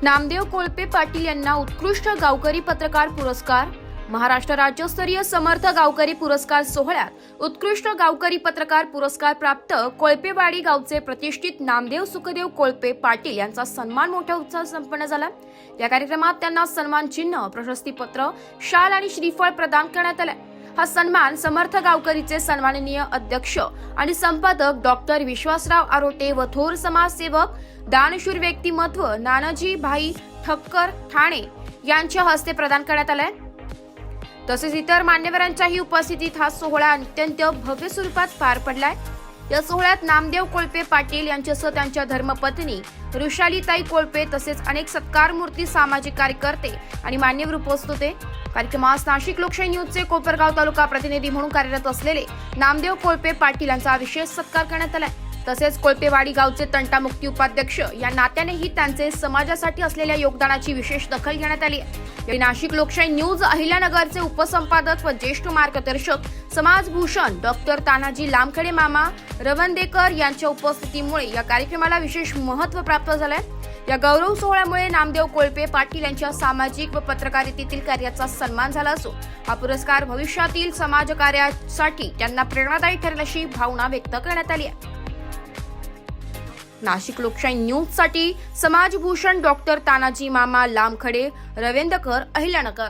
नामदेव कोळपे पाटील यांना उत्कृष्ट गावकरी पत्रकार पुरस्कार। महाराष्ट्र राज्यस्तरीय समर्थ गावकरी पुरस्कार सोहळ्यात उत्कृष्ट गावकरी पत्रकार पुरस्कार प्राप्त कोळपेवाडी गावचे प्रतिष्ठित नामदेव सुखदेव कोळपे पाटील यांचा सन्मान मोठ्या उत्साहात संपन्न झाला। या कार्यक्रमात त्यांना सन्मान चिन्ह, प्रशस्तीपत्र, शाल आणि श्रीफळ प्रदान करण्यात आले। हा सन्मान समर्थ गावकरीचे सन्माननीय अध्यक्ष आणि संपादक डॉक्टर विश्वासराव आरोटे व थोर समाजसेवक दानशूर व्यक्तिमत्व नानाजी भाई ठक्कर ठाणे यांच्या हस्ते प्रदान करण्यात आलाय। तसेच इतर मान्यवरांच्याही उपस्थितीत हा सोहळा अत्यंत भव्य स्वरूपात पार पडलाय। या सोहळ्यात नामदेव कोळपे पाटील यांच्यासह त्यांच्या धर्मपत्नी ऋषालीताई कोळपे तसेच अनेक सत्कारमूर्ती, सामाजिक कार्यकर्ते आणि मान्यवर उपस्थित होते। कार्यक्रमास नाशिक लोकशाही न्यूजचे कोपरगाव तालुका प्रतिनिधी म्हणून कार्यरत असलेले नामदेव कोळपे पाटील यांचा विशेष सत्कार करण्यात आला। तसेच कोळपेवाडी गावचे तंटामुक्ती उपाध्यक्ष या नात्यानेही त्यांचे समाजासाठी असलेल्या योगदानाची विशेष दखल घेण्यात आली आहे। नाशिक लोकशाही न्यूज अहिल्यानगरचे उपसंपादक व ज्येष्ठ मार्गदर्शक समाजभूषण डॉक्टर तानाजी लामखडे मामा रवंदेकर यांच्या उपस्थितीमुळे या कार्यक्रमाला विशेष महत्त्व प्राप्त झाले। या गौरव सोहळ्यामुळे नामदेव कोळपे पाटील यांच्या सामाजिक व पत्रकारितेतील कार्याचा सन्मान झाला असून हा पुरस्कार भविष्यातील समाजकार्यासाठी त्यांना प्रेरणादायी ठरेल अशी भावना व्यक्त करण्यात आली आहे। नाशिक लोकशाही न्यूज साठी समाजभूषण डॉक्टर तानाजी मामा लामखडे रवेंदकर अहिल्यानगर।